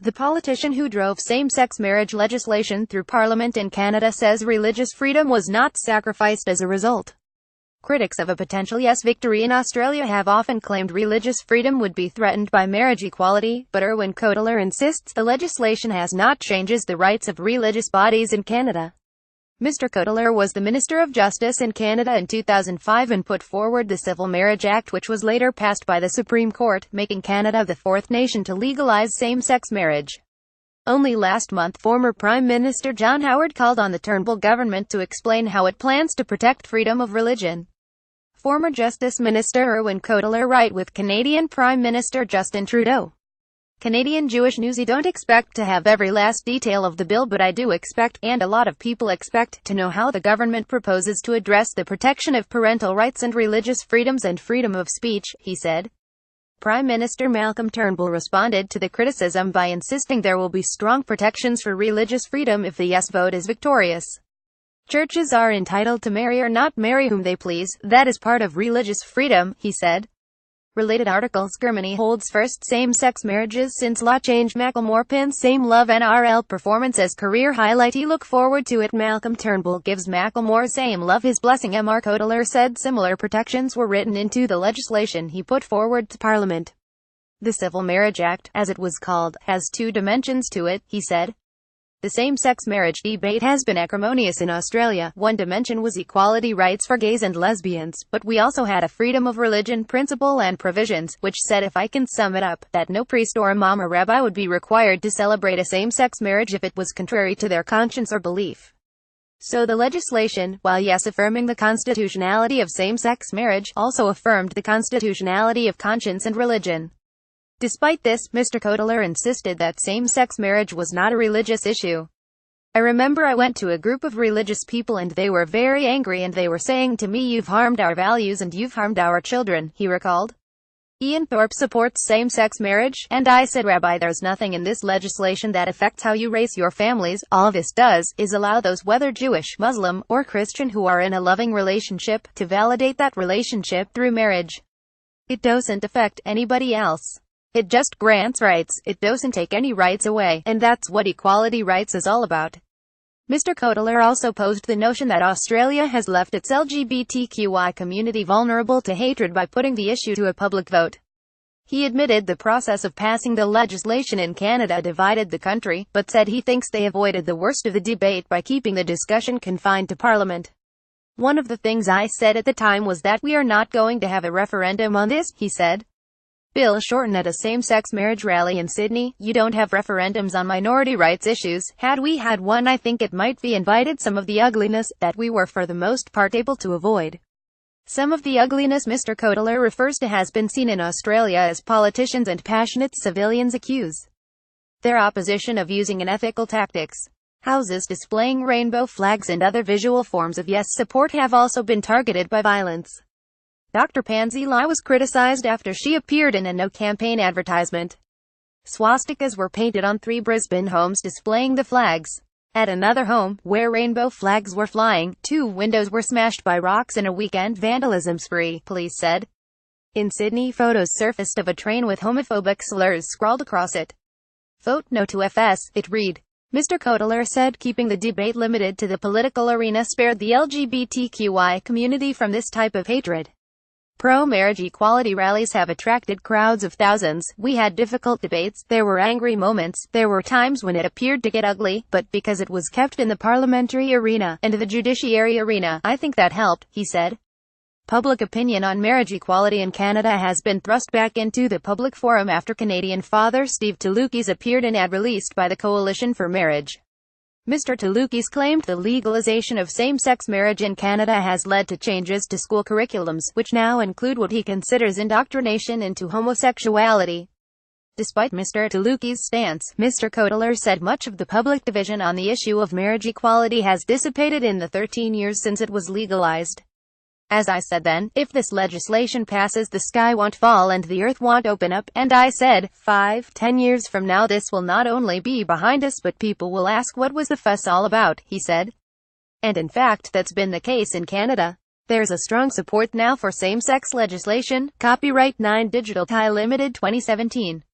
The politician who drove same-sex marriage legislation through Parliament in Canada says religious freedom was not sacrificed as a result. Critics of a potential yes victory in Australia have often claimed religious freedom would be threatened by marriage equality, but Irwin Cotler insists the legislation has not changed the rights of religious bodies in Canada. Mr. Cotler was the Minister of Justice in Canada in 2005 and put forward the Civil Marriage Act, which was later passed by the Supreme Court, making Canada the fourth nation to legalize same-sex marriage. Only last month, former Prime Minister John Howard called on the Turnbull government to explain how it plans to protect freedom of religion. Former Justice Minister Irwin Cotler right with Canadian Prime Minister Justin Trudeau. Canadian Jewish News: I don't expect to have every last detail of the bill, but I do expect, and a lot of people expect, to know how the government proposes to address the protection of parental rights and religious freedoms and freedom of speech, he said. Prime Minister Malcolm Turnbull responded to the criticism by insisting there will be strong protections for religious freedom if the yes vote is victorious. Churches are entitled to marry or not marry whom they please. That is part of religious freedom, he said. Related articles: Germany holds first same-sex marriages since law change. Macklemore pins Same Love NRL performance as career highlight. He look forward to it. Malcolm Turnbull gives Macklemore Same Love his blessing. Mr. Cotler said similar protections were written into the legislation he put forward to Parliament. The Civil Marriage Act, as it was called, has two dimensions to it, he said. The same-sex marriage debate has been acrimonious in Australia. One dimension was equality rights for gays and lesbians, but we also had a freedom of religion principle and provisions, which said, if I can sum it up, that no priest or imam or rabbi would be required to celebrate a same-sex marriage if it was contrary to their conscience or belief. So the legislation, while yes affirming the constitutionality of same-sex marriage, also affirmed the constitutionality of conscience and religion. Despite this, Mr. Cotler insisted that same-sex marriage was not a religious issue. I remember I went to a group of religious people and they were very angry and they were saying to me, you've harmed our values and you've harmed our children, he recalled. Ian Thorpe supports same-sex marriage, and I said, Rabbi, there's nothing in this legislation that affects how you raise your families. All this does is allow those, whether Jewish, Muslim, or Christian, who are in a loving relationship, to validate that relationship through marriage. It doesn't affect anybody else. It just grants rights, it doesn't take any rights away, and that's what equality rights is all about. Mr. Cotler also posed the notion that Australia has left its LGBTQI community vulnerable to hatred by putting the issue to a public vote. He admitted the process of passing the legislation in Canada divided the country, but said he thinks they avoided the worst of the debate by keeping the discussion confined to Parliament. One of the things I said at the time was that we are not going to have a referendum on this, he said. Bill Shorten at a same-sex marriage rally in Sydney: you don't have referendums on minority rights issues. Had we had one, I think it might be invited some of the ugliness that we were for the most part able to avoid. Some of the ugliness Mr. Cotler refers to has been seen in Australia as politicians and passionate civilians accuse their opposition of using unethical tactics. Houses displaying rainbow flags and other visual forms of yes support have also been targeted by violence. Dr. Pansy Lai was criticized after she appeared in a No campaign advertisement. Swastikas were painted on 3 Brisbane homes displaying the flags. At another home, where rainbow flags were flying, 2 windows were smashed by rocks in a weekend vandalism spree, police said. In Sydney, photos surfaced of a train with homophobic slurs scrawled across it. Vote no to FS, it read. Mr. Cotler said keeping the debate limited to the political arena spared the LGBTQI community from this type of hatred. Pro-marriage equality rallies have attracted crowds of thousands. We had difficult debates, there were angry moments, there were times when it appeared to get ugly, but because it was kept in the parliamentary arena and the judiciary arena, I think that helped, he said. Public opinion on marriage equality in Canada has been thrust back into the public forum after Canadian father Steve Touloukis appeared in an ad released by the Coalition for Marriage. Mr. Touloukis claimed the legalization of same-sex marriage in Canada has led to changes to school curriculums, which now include what he considers indoctrination into homosexuality. Despite Mr. Touloukis' stance, Mr. Cotler said much of the public division on the issue of marriage equality has dissipated in the 13 years since it was legalized. As I said then, if this legislation passes, the sky won't fall and the earth won't open up, and I said, 5-10 years from now this will not only be behind us but people will ask what was the fuss all about, he said. And in fact that's been the case in Canada. There's a strong support now for same-sex legislation. Copyright 9 Digital Thai Limited 2017.